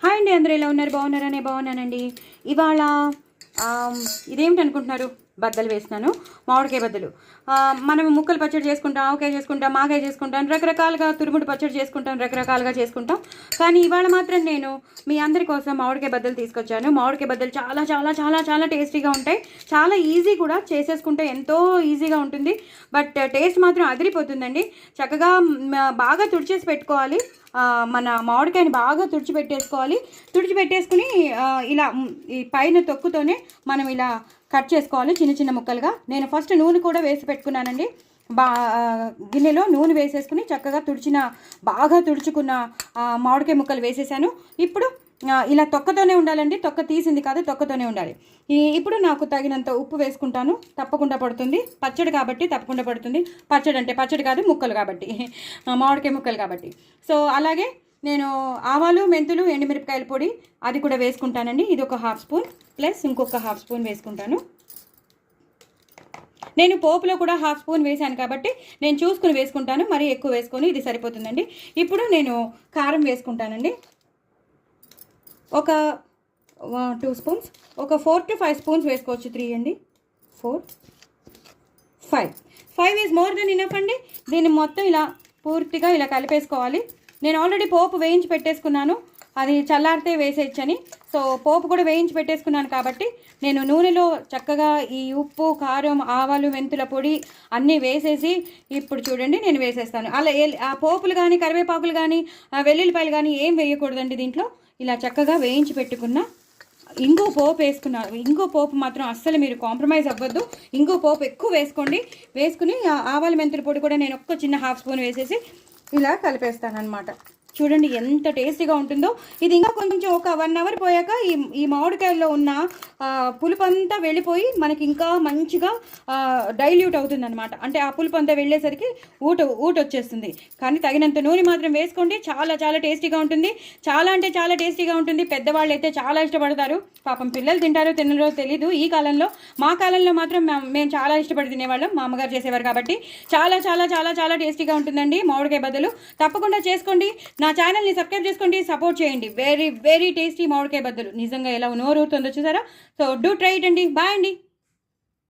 Hi అండి, అందరూ ఎలా ఉన్నారు? బాగున్నారనే బాగున్నానండి. ఇవాళ ఇదేమిటి అనుకుంటున్నారు? బద్దలు వేసినాను, మామిడికాయ బద్దలు. మనం ముక్కలు పచ్చడి చేసుకుంటాం, ఆవకాయ చేసుకుంటాం, మాకాయ చేసుకుంటాం, రకరకాలుగా తురుముడు పచ్చడి చేసుకుంటాం, రకరకాలుగా చేసుకుంటాం. కానీ ఇవాళ మాత్రం నేను మీ అందరి కోసం మామిడికాయ బద్దలు తీసుకొచ్చాను. మామిడికాయ బద్దలు చాలా చాలా చాలా చాలా టేస్టీగా ఉంటాయి. చాలా ఈజీ కూడా, చేసేసుకుంటే ఎంతో ఈజీగా ఉంటుంది. బట్ టేస్ట్ మాత్రం అదిరిపోతుందండి. చక్కగా బాగా తుడిచేసి పెట్టుకోవాలి. మన మామిడికాయని బాగా తుడిచిపెట్టేసుకోవాలి. తుడిచిపెట్టేసుకుని ఇలా ఈ పైన తొక్కుతోనే మనం ఇలా కట్ చేసుకోవాలి చిన్న చిన్న ముక్కలుగా. నేను ఫస్ట్ నూనె కూడా వేసి పెట్టుకున్నానండి. గిన్నెలో నూనె వేసేసుకుని చక్కగా బాగా తుడుచుకున్న మామిడికాయ ముక్కలు వేసేసాను. ఇప్పుడు ఇలా తొక్కతోనే ఉండాలండి, తొక్క తీసింది కాదు, తొక్కతోనే ఉండాలి. ఇప్పుడు నాకు తగినంత ఉప్పు వేసుకుంటాను. తప్పకుండా పడుతుంది, పచ్చడి కాబట్టి తప్పకుండా పడుతుంది. పచ్చడి అంటే పచ్చడి కాదు, ముక్కలు కాబట్టి, మామిడికాయ ముక్కలు కాబట్టి. సో అలాగే నేను ఆవాలు, మెంతులు, ఎండుమిరపకాయల పొడి అది కూడా వేసుకుంటానండి. ఇది ఒక 1/2 స్పూన్ ప్లస్ ఇంకొక 1/2 స్పూన్ వేసుకుంటాను. నేను పోపులో కూడా 1/2 స్పూన్ వేసాను కాబట్టి నేను చూసుకుని వేసుకుంటాను. మరీ ఎక్కువ వేసుకొని ఇది సరిపోతుందండి. ఇప్పుడు నేను కారం వేసుకుంటానండి. ఒక 2 స్పూన్స్, ఒక 4 to 5 స్పూన్స్ వేసుకోవచ్చు. 3 అండి, 4, 5 ఈజ్ మోర్ దెన్ ఇనఫ్ అండి. దీన్ని మొత్తం ఇలా పూర్తిగా ఇలా కలిపేసుకోవాలి. నేను ఆల్రెడీ పోపు వేయించి పెట్టేసుకున్నాను, అది చల్లారితే వేసేయచ్చని. సో పోపు కూడా వేయించి పెట్టేసుకున్నాను కాబట్టి నేను నూనెలో చక్కగా ఈ ఉప్పు, కారం, ఆవాలు, మెంతుల పొడి అన్నీ వేసేసి ఇప్పుడు చూడండి నేను వేసేస్తాను. అలా ఆ పోపులు కానీ, కరివేపాకులు కానీ, వెల్లుల్లిపాయలు కానీ ఏం వేయకూడదండి దీంట్లో. ఇలా చక్కగా వేయించి పెట్టుకున్న ఇంకో పోపు వేసుకున్నాను. ఇంకో పోపు మాత్రం అస్సలు మీరు కాంప్రమైజ్ అవ్వద్దు. ఇంకో పోపు ఎక్కువ వేసుకుని ఆవాల మెంతుల పొడి కూడా నేను ఒక్క చిన్న 1/2 స్పూన్ వేసేసి ఇలా కలిపేస్తాను అనమాట. చూడండి ఎంత టేస్టీగా ఉంటుందో. ఇది ఇంకా కొంచెం ఒక 1 అవర్ పోయాక ఈ మామిడికాయల్లో ఉన్న పులుపు అంతా వెళ్ళిపోయి మనకి ఇంకా మంచిగా డైల్యూట్ అవుతుంది అనమాట. అంటే ఆ పులుపు అంతా వెళ్ళేసరికి ఊట వచ్చేస్తుంది. కానీ తగినంత నూనె మాత్రం వేసుకోండి. చాలా చాలా టేస్టీగా ఉంటుంది. చాలా అంటే చాలా టేస్టీగా ఉంటుంది. పెద్దవాళ్ళు అయితే చాలా ఇష్టపడతారు. పాపం పిల్లలు తింటారో తినరో తెలీదు. ఈ కాలంలో, మా కాలంలో మాత్రం మేము చాలా ఇష్టపడి తినేవాళ్ళం. మా అమ్మగారు చేసేవారు కాబట్టి చాలా చాలా చాలా చాలా టేస్టీగా ఉంటుందండి మామిడికాయ బద్దలు. తప్పకుండా చేసుకోండి. నా ఛానల్ని సబ్స్క్రైబ్ చేసుకోండి, సపోర్ట్ చేయండి. వెరీ వెరీ టేస్టీ మామిడికాయ బద్దలు. నిజంగా ఎలా నోరు ఊరుతుందో చూసారా? సో డూ ట్రై ఇట్ అండి. బాయ్ అండి.